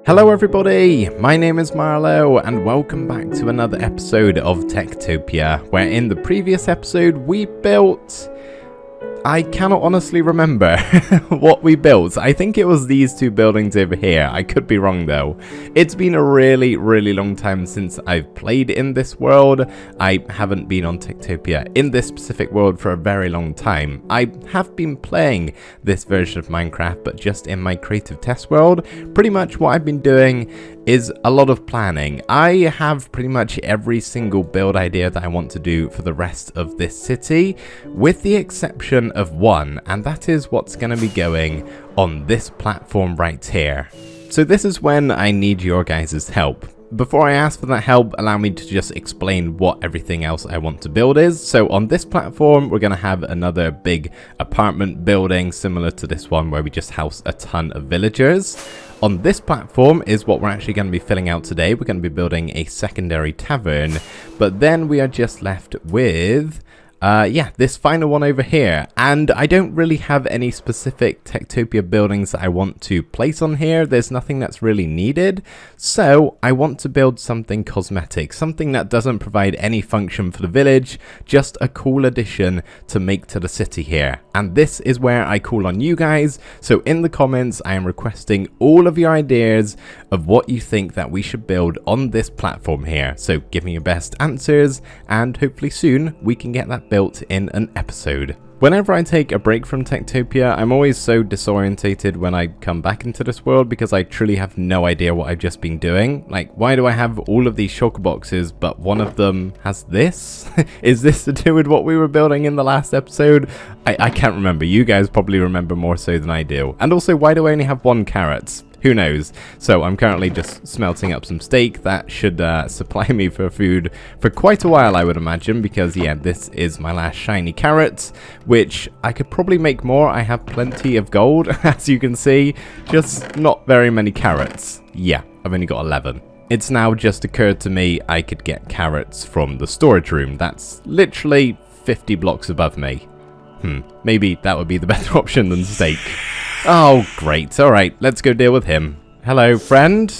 Hello everybody, my name is Marlo and welcome back to another episode of TekTopia, where in the previous episode we built... I cannot honestly remember what we built. I think it was these two buildings over here. I could be wrong though. It's been a really long time since I've played in this world. I haven't been on TekTopia in this specific world for a very long time. I have been playing this version of Minecraft, but just in my creative test world. Pretty much what I've been doing is a lot of planning. I have pretty much every single build idea that I want to do for the rest of this city, with the exception of one, and that is what's going to be going on this platform right here. So this is when I need your guys' help. Before I ask for that help, allow me to just explain what everything else I want to build is. So on this platform, we're going to have another big apartment building similar to this one where we just house a ton of villagers. On this platform is what we're actually going to be filling out today. We're going to be building a secondary tavern, but then we are just left with... this final one over here, and I don't really have any specific TekTopia buildings that I want to place on here. There's nothing that's really needed, so I want to build something cosmetic, something that doesn't provide any function for the village, just a cool addition to make to the city here. And this is where I call on you guys, so in the comments I am requesting all of your ideas of what you think that we should build on this platform here. So give me your best answers, and hopefully soon we can get that built in an episode. Whenever I take a break from TekTopia, I'm always so disorientated when I come back into this world because I truly have no idea what I've just been doing. Like, why do I have all of these shulker boxes, but one of them has this? Is this to do with what we were building in the last episode? I can't remember. You guys probably remember more so than I do. And also, why do I only have 1 carrot? Who knows? So I'm currently just smelting up some steak. That should supply me for food for quite a while, I would imagine, because yeah, this is my last shiny carrot, which I could probably make more. I have plenty of gold, as you can see, just not very many carrots. Yeah, I've only got 11. It's now just occurred to me I could get carrots from the storage room. That's literally 50 blocks above me. Maybe that would be the better option than steak. Oh, great. All right, let's go deal with him. Hello, friend.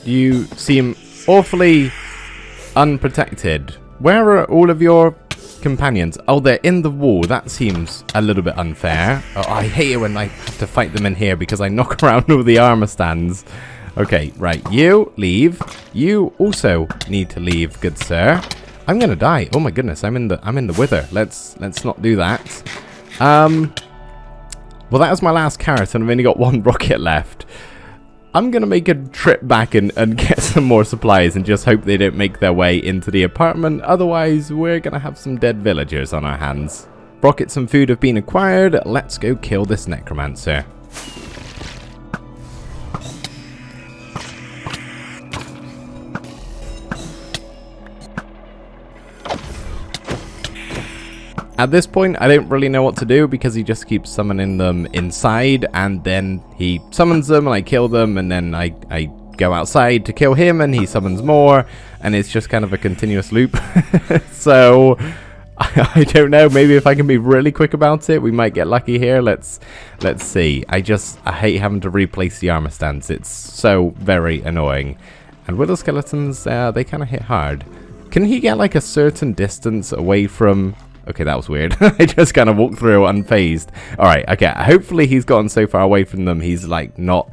You seem awfully unprotected. Where are all of your companions? Oh, they're in the wall. That seems a little bit unfair. Oh, I hate it when I have to fight them in here because I knock around all the armor stands. Okay, right. You leave. You also need to leave, good sir. I'm gonna die. Oh my goodness, I'm in the wither. Let's not do that. Well, that was my last carrot, and I've only got 1 rocket left. I'm going to make a trip back and get some more supplies and just hope they don't make their way into the apartment. Otherwise, we're going to have some dead villagers on our hands. Rockets and food have been acquired. Let's go kill this necromancer. At this point, I don't really know what to do because he just keeps summoning them inside, and then he summons them and I kill them, and then I go outside to kill him and he summons more, and it's just kind of a continuous loop. So I don't know, maybe if I can be really quick about it, we might get lucky here. Let's see. I hate having to replace the armor stands. It's so very annoying. And wither skeletons, they kind of hit hard. Can he get like a certain distance away from... Okay, that was weird. I just kind of walked through unfazed. Alright, okay, hopefully he's gotten so far away from them, he's like not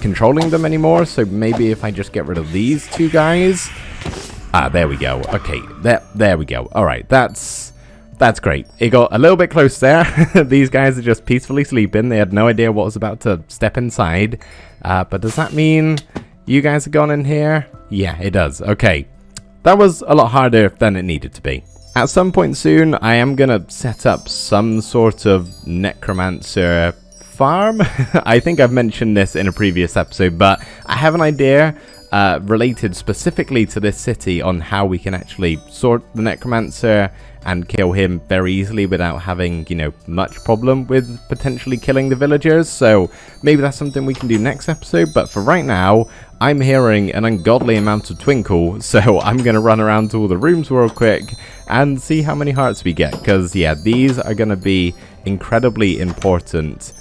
controlling them anymore. So maybe if I just get rid of these 2 guys. There we go. Okay, there we go. Alright, that's great. It got a little bit close there. These guys are just peacefully sleeping. They had no idea what was about to step inside. But does that mean you guys are gone in here? Yeah, it does. Okay, that was a lot harder than it needed to be. At some point soon, I am going to set up some sort of necromancer farm. I think I've mentioned this in a previous episode, but I have an idea related specifically to this city on how we can actually sort the necromancer and kill him very easily without having, you know, much problem with potentially killing the villagers. So maybe that's something we can do next episode, but for right now, I'm hearing an ungodly amount of twinkle, so I'm going to run around to all the rooms real quick and see how many hearts we get, because yeah, these are going to be incredibly important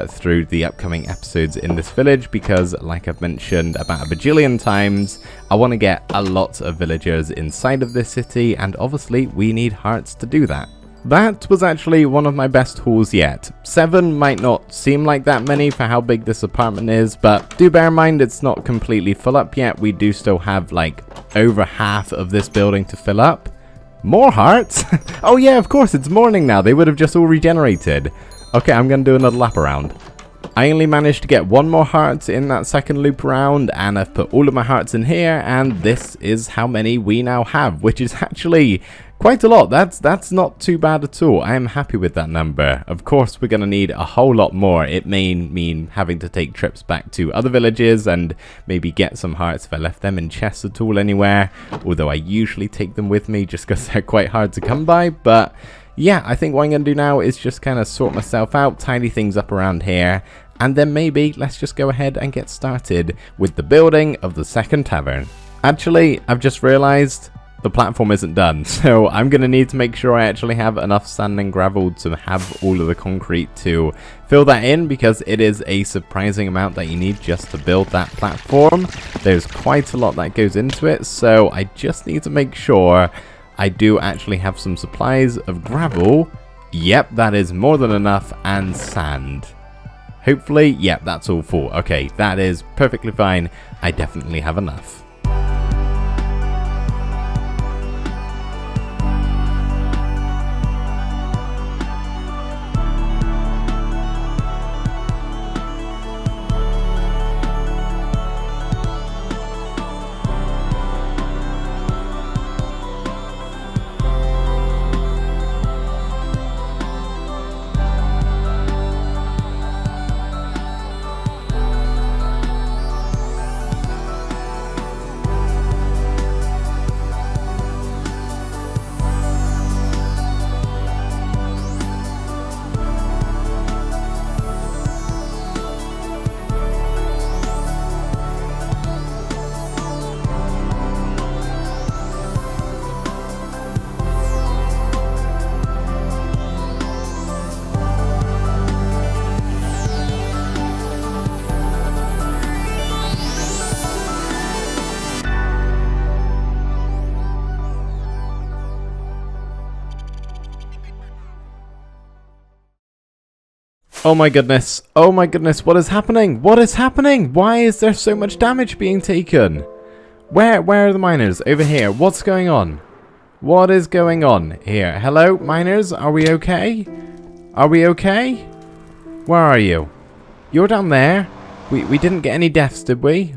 through the upcoming episodes in this village, because like I've mentioned about a bajillion times, I want to get a lot of villagers inside of this city, and obviously we need hearts to do that. That was actually one of my best hauls yet. 7 might not seem like that many for how big this apartment is, but do bear in mind it's not completely full up yet. We do still have like over half of this building to fill up. More hearts? Oh yeah, of course, it's morning now. They would have just all regenerated. Okay, I'm going to do another lap around. I only managed to get 1 more heart in that second loop around, and I've put all of my hearts in here, and this is how many we now have, which is actually quite a lot. That's not too bad at all. I am happy with that number. Of course, we're going to need a whole lot more. It may mean having to take trips back to other villages and maybe get some hearts if I left them in chests at all anywhere, although I usually take them with me just because they're quite hard to come by. But yeah, I think what I'm going to do now is just kind of sort myself out, tidy things up around here, and then maybe let's just go ahead and get started with the building of the second tavern. Actually, I've just realized the platform isn't done, so I'm going to need to make sure I actually have enough sand and gravel to have all of the concrete to fill that in, because it is a surprising amount that you need just to build that platform. There's quite a lot that goes into it, so I just need to make sure I do actually have some supplies of gravel. Yep, that is more than enough, and sand. Hopefully, yep, that's all full. Okay, that is perfectly fine. I definitely have enough. Oh my goodness, what is happening? What is happening? Why is there so much damage being taken? Where are the miners? Over here. What's going on? What is going on here? Hello, miners? Are we okay? Are we okay? Where are you? You're down there. We didn't get any deaths, did we?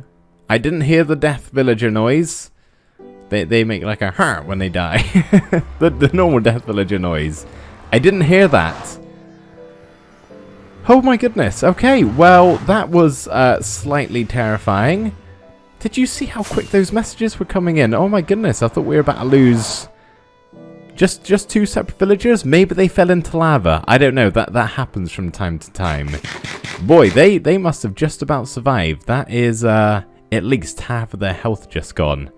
I didn't hear the death villager noise. They make like a heart when they die. the normal death villager noise. I didn't hear that. Oh my goodness. Okay, well, that was slightly terrifying. Did you see how quick those messages were coming in? Oh my goodness, I thought we were about to lose just 2 separate villagers. Maybe they fell into lava. I don't know. That happens from time to time. Boy, they must have just about survived. That is at least half of their health just gone.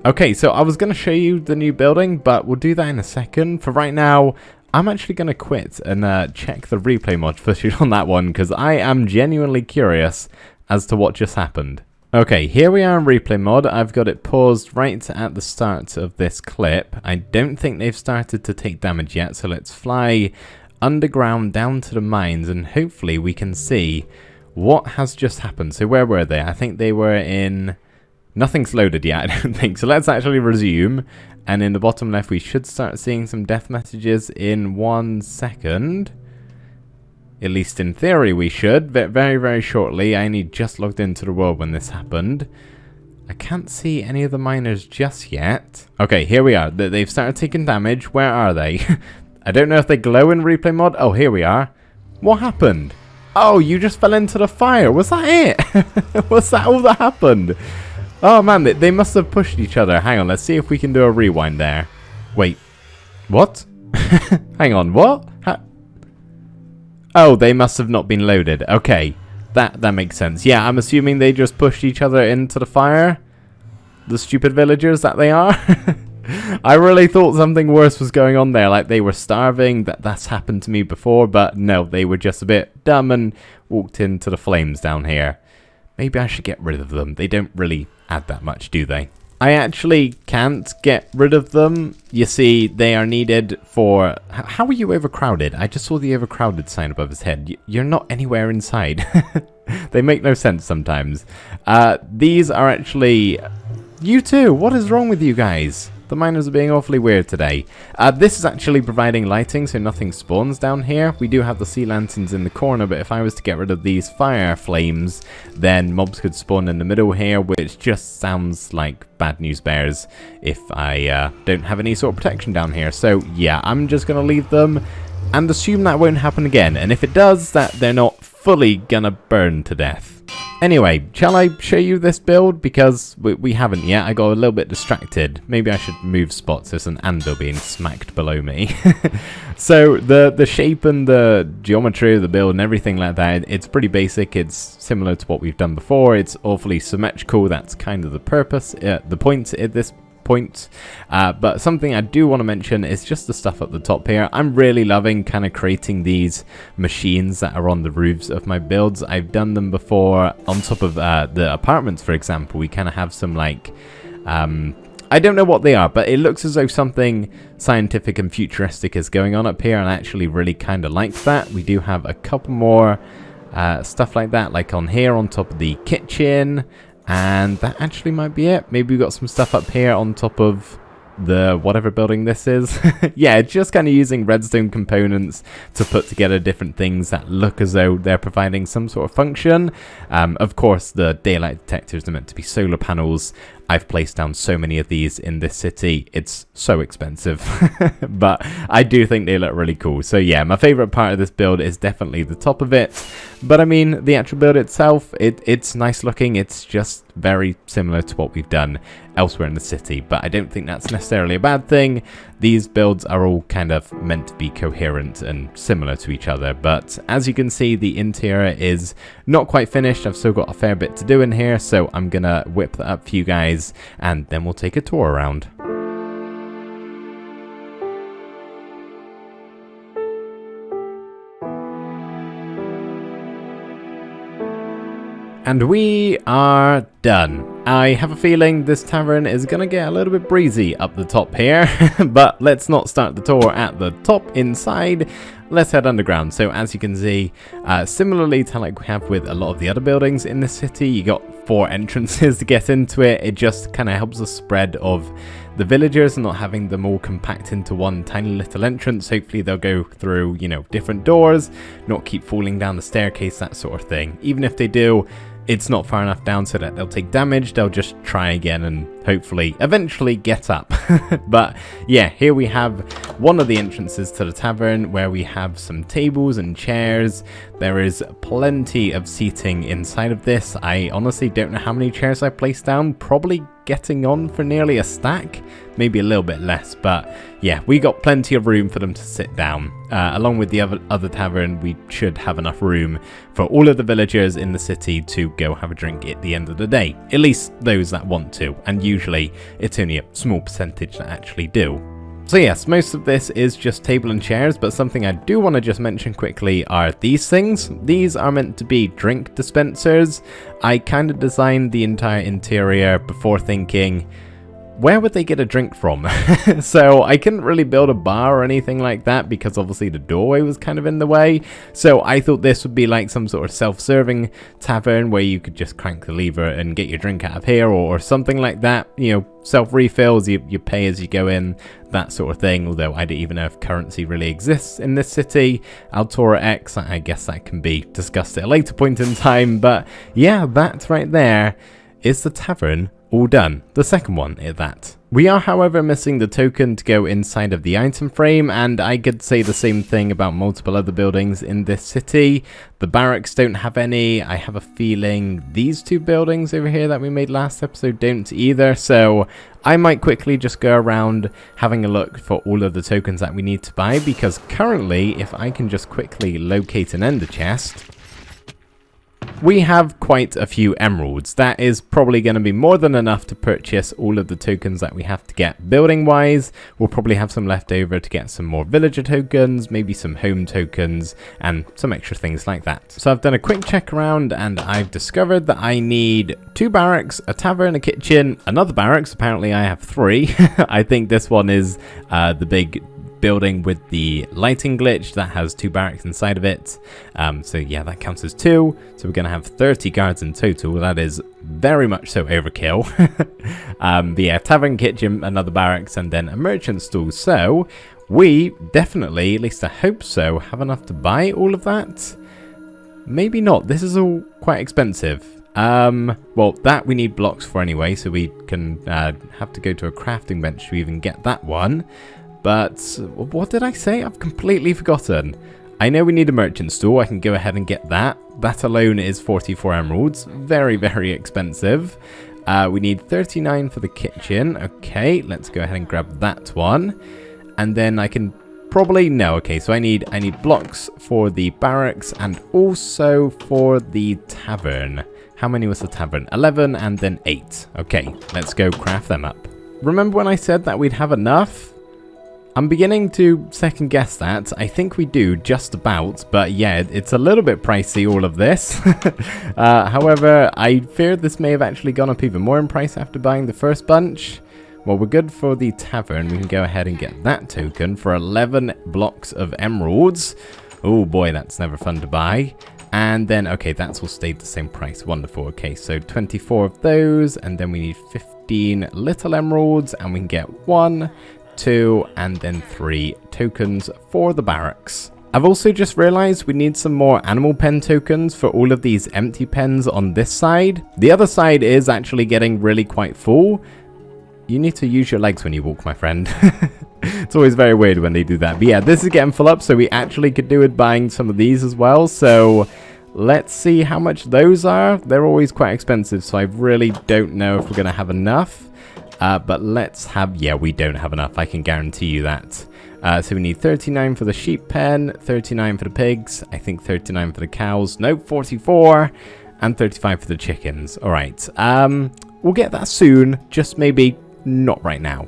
Okay, so I was going to show you the new building, but we'll do that in a second. For right now, I'm actually going to quit and check the replay mod footage on that one, because I am genuinely curious as to what just happened. Okay, here we are in replay mod. I've got it paused right at the start of this clip. I don't think they've started to take damage yet, so let's fly underground down to the mines, and hopefully we can see what has just happened. So where were they? I think they were in... Nothing's loaded yet, I don't think. So let's actually resume. And in the bottom left, we should start seeing some death messages in 1 second. At least in theory, we should. Very, very shortly. I only just logged into the world when this happened. I can't see any of the miners just yet. Okay, here we are. They've started taking damage. Where are they? I don't know if they glow in replay mod. Oh, here we are. What happened? Oh, you just fell into the fire. Was that it? Was that all that happened? Oh man, they must have pushed each other. Hang on, let's see if we can do a rewind there. Wait, what? Hang on, what? Oh, they must have not been loaded. Okay, that makes sense. Yeah, I'm assuming they just pushed each other into the fire. The stupid villagers that they are. I really thought something worse was going on there, like they were starving. That's happened to me before, but no, they were just a bit dumb and walked into the flames down here. Maybe I should get rid of them. They don't really add that much, do they? I actually can't get rid of them. You see, they are needed for... How are you overcrowded? I just saw the overcrowded sign above his head. You're not anywhere inside. They make no sense sometimes. These are actually... You too! What is wrong with you guys? The miners are being awfully weird today. This is actually providing lighting so nothing spawns down here. We do have the sea lanterns in the corner, but if I was to get rid of these fire flames, then mobs could spawn in the middle here, which just sounds like bad news bears if I don't have any sort of protection down here. So yeah, I'm just going to leave them and assume that won't happen again. And if it does, that they're not fully gonna burn to death. Anyway, shall I show you this build? Because we haven't yet. I got a little bit distracted. Maybe I should move spots. There's an anvil being smacked below me. So the shape and the geometry of the build and everything like that, it's pretty basic. It's similar to what we've done before. It's awfully symmetrical. That's kind of the purpose, the point at this point. But something I do want to mention is just the stuff at the top here. I'm really loving kind of creating these machines that are on the roofs of my builds. I've done them before on top of the apartments, for example. We kind of have some like I don't know what they are, but it looks as though something scientific and futuristic is going on up here, and I actually really kind of like that. We do have a couple more stuff like that, like on here on top of the kitchen. And that actually might be it. Maybe we've got some stuff up here on top of the whatever building this is. Yeah, just kind of using redstone components to put together different things that look as though they're providing some sort of function. Of course, the daylight detectors are meant to be solar panels. I've placed down so many of these in this city. It's so expensive, but I do think they look really cool. So yeah, my favorite part of this build is definitely the top of it. But I mean, the actual build itself, it's nice looking. It's just very similar to what we've done elsewhere in the city, but I don't think that's necessarily a bad thing. These builds are all kind of meant to be coherent and similar to each other, but as you can see, the interior is not quite finished. I've still got a fair bit to do in here, so I'm gonna whip that up for you guys, and then we'll take a tour around. And we are done. I have a feeling this tavern is going to get a little bit breezy up the top here, but let's not start the tour at the top inside. Let's head underground. So as you can see, similarly to like we have with a lot of the other buildings in the city, you got 4 entrances to get into it. It just kind of helps the spread of the villagers and not having them all compact into one tiny little entrance. Hopefully they'll go through, you know, different doors, not keep falling down the staircase, that sort of thing. Even if they do, it's not far enough down so that they'll take damage. They'll just try again and hopefully eventually get up. But yeah, here we have one of the entrances to the tavern where we have some tables and chairs. There is plenty of seating inside of this. I honestly don't know how many chairs I placed down. Probably getting on for nearly a stack, maybe a little bit less, but yeah, we got plenty of room for them to sit down. Along with the other tavern, we should have enough room for all of the villagers in the city to go have a drink at the end of the day, at least those that want to, and usually it's only a small percentage that actually do. So yes, most of this is just table and chairs, but something I do want to just mention quickly are these things. These are meant to be drink dispensers. I kind of designed the entire interior before thinking, where would they get a drink from? So I couldn't really build a bar or anything like that because obviously the doorway was kind of in the way. So I thought this would be like some sort of self-serving tavern where you could just crank the lever and get your drink out of here, or something like that. You know, self-refills, you pay as you go in, that sort of thing. Although I don't even know if currency really exists in this city. Altura X, I guess that can be discussed at a later point in time. But yeah, that right there is the tavern all done. The second one is that. We are, however, missing the token to go inside of the item frame, and I could say the same thing about multiple other buildings in this city. The barracks don't have any. I have a feeling these 2 buildings over here that we made last episode don't either, so I might quickly just go around having a look for all of the tokens that we need to buy, because currently, if I can just quickly locate an ender chest, we have quite a few emeralds. That is probably going to be more than enough to purchase all of the tokens that we have to get building wise. We'll probably have some left over to get some more villager tokens, maybe some home tokens, and some extra things like that. So I've done a quick check around and I've discovered that I need 2 barracks, a tavern, a kitchen, another barracks. Apparently I have 3. I think this one is the big building with the lighting glitch that has 2 barracks inside of it. So yeah, that counts as 2. So we're going to have 30 guards in total. That is very much so overkill. But yeah, tavern, kitchen, another barracks, and then a merchant stall. So we definitely, at least I hope so, have enough to buy all of that. Maybe not. This is all quite expensive. Well, that we need blocks for anyway, so we can have to go to a crafting bench to even get that one. But what did I say? I've completely forgotten. I know we need a merchant store. I can go ahead and get that. That alone is 44 emeralds. Very, very expensive. We need 39 for the kitchen. Okay, let's go ahead and grab that one. And then I can probably... No, okay, so I need blocks for the barracks and also for the tavern. How many was the tavern? 11 and then 8. Okay, let's go craft them up. Remember when I said that we'd have enough? I'm beginning to second guess that. I think we do just about, but yeah, it's a little bit pricey, all of this. However, I fear this may have actually gone up even more in price after buying the first bunch. Well, we're good for the tavern. We can go ahead and get that token for 11 blocks of emeralds. Oh boy, that's never fun to buy. And then, okay, that's all stayed the same price. Wonderful. Okay, so 24 of those, and then we need 15 little emeralds, and we can get 1, 2, and then 3 tokens for the barracks. I've also just realized we need some more animal pen tokens for all of these empty pens on this side. The other side is actually getting really quite full. You need to use your legs when you walk, my friend. It's always very weird when they do that. But yeah, this is getting full up, so we actually could do with buying some of these as well. So let's see how much those are. They're always quite expensive, so I really don't know if we're going to have enough. But let's have... Yeah, we don't have enough. I can guarantee you that. So we need 39 for the sheep pen, 39 for the pigs, I think 39 for the cows. Nope, 44, and 35 for the chickens. All right. We'll get that soon, just maybe not right now.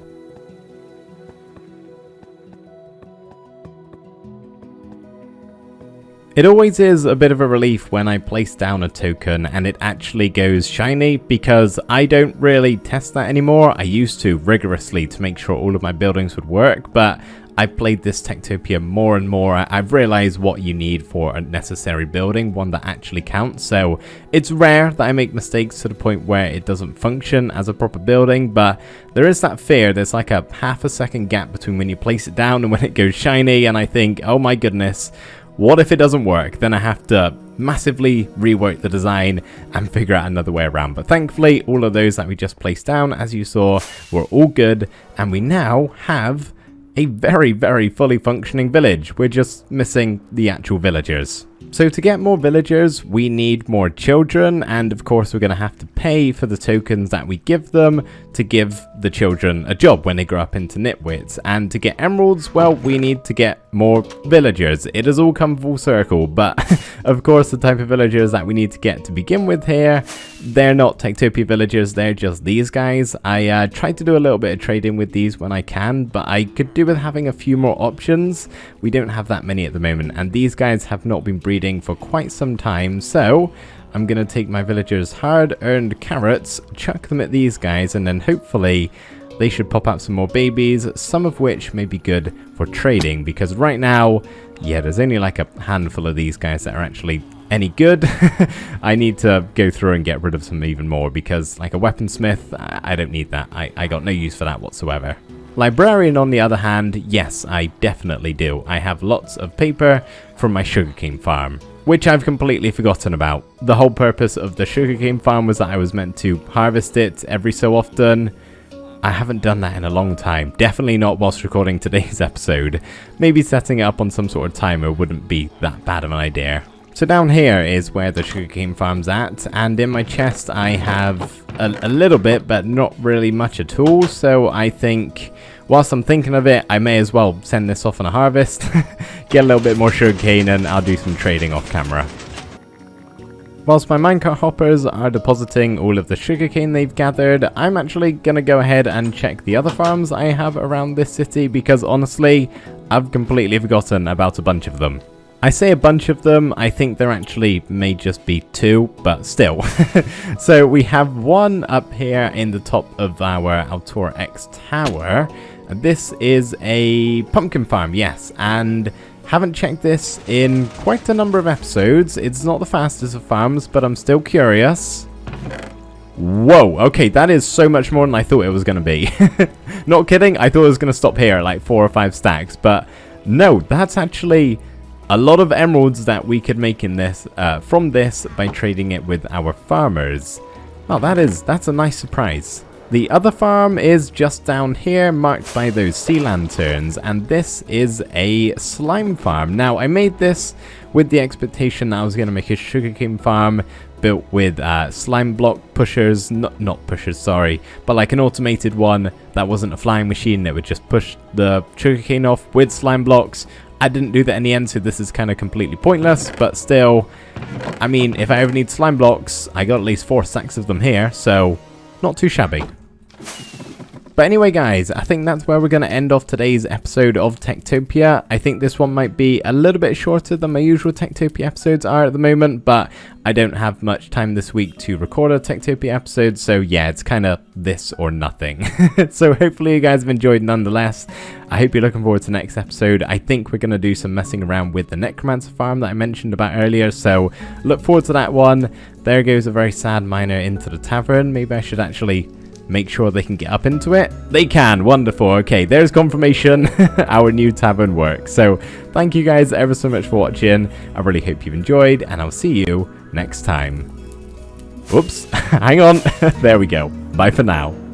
It always is a bit of a relief when I place down a token and it actually goes shiny, because I don't really test that anymore. I used to rigorously to make sure all of my buildings would work, but I've played this TekTopia more and more. I've realized what you need for a necessary building, one that actually counts. So it's rare that I make mistakes to the point where it doesn't function as a proper building, but there is that fear. There's like a half a second gap between when you place it down and when it goes shiny, and I think, oh my goodness, what if it doesn't work? Then I have to massively rework the design and figure out another way around. But thankfully, all of those that we just placed down, as you saw, were all good. And we now have a very, very fully functioning village. We're just missing the actual villagers. So to get more villagers, we need more children, and of course we're going to have to pay for the tokens that we give them to give the children a job when they grow up into nitwits. And to get emeralds, well, we need to get more villagers. It has all come full circle, but of course the type of villagers that we need to get to begin with here, they're not TekTopia villagers, they're just these guys. I tried to do a little bit of trading with these when I can, but I could do with having a few more options. We don't have that many at the moment, and these guys have not been breeding for quite some time, so I'm gonna take my villagers' hard-earned carrots, chuck them at these guys, and then hopefully they should pop out some more babies, some of which may be good for trading, because right now, yeah, there's only like a handful of these guys that are actually any good. I need to go through and get rid of some even more, because like a weaponsmith, I don't need that. I got no use for that whatsoever. Librarian, on the other hand, yes, I definitely do. I have lots of paper from my sugarcane farm, which I've completely forgotten about. The whole purpose of the sugarcane farm was that I was meant to harvest it every so often. I haven't done that in a long time. Definitely not whilst recording today's episode. Maybe setting it up on some sort of timer wouldn't be that bad of an idea. So down here is where the sugarcane farm's at, and in my chest I have a little bit, but not really much at all. So I think, whilst I'm thinking of it, I may as well send this off on a harvest, get a little bit more sugarcane, and I'll do some trading off camera. Whilst my minecart hoppers are depositing all of the sugarcane they've gathered, I'm actually going to go ahead and check the other farms I have around this city because honestly, I've completely forgotten about a bunch of them. I say a bunch of them, I think there actually may just be 2, but still. So we have one up here in the top of our Altor X tower. This is a pumpkin farm, yes, and haven't checked this in quite a number of episodes. It's not the fastest of farms, but I'm still curious. Whoa, okay, that is so much more than I thought it was going to be. Not kidding, I thought it was going to stop here at like 4 or 5 stacks, but no, that's actually a lot of emeralds that we could make in this from this by trading it with our farmers. Oh, that's a nice surprise. The other farm is just down here, marked by those sea lanterns, and this is a slime farm. Now, I made this with the expectation that I was going to make a sugarcane farm built with slime block pushers, not pushers, sorry, but like an automated one that wasn't a flying machine. It would just push the sugarcane off with slime blocks. I didn't do that in the end, so this is kind of completely pointless, but still, I mean, if I ever need slime blocks, I got at least 4 stacks of them here, so not too shabby. But anyway, guys, I think that's where we're going to end off today's episode of TekTopia. I think this one might be a little bit shorter than my usual TekTopia episodes are at the moment, but I don't have much time this week to record a TekTopia episode, so yeah, it's kind of this or nothing. So hopefully you guys have enjoyed nonetheless. I hope you're looking forward to the next episode. I think we're going to do some messing around with the necromancer farm that I mentioned about earlier, so look forward to that one. There goes a very sad miner into the tavern. Maybe I should actually make sure they can get up into it. They can. Wonderful. Okay, there's confirmation our new tavern works. So thank you guys ever so much for watching. I really hope you've enjoyed, and I'll see you next time. Oops. Hang on. There we go. Bye for now.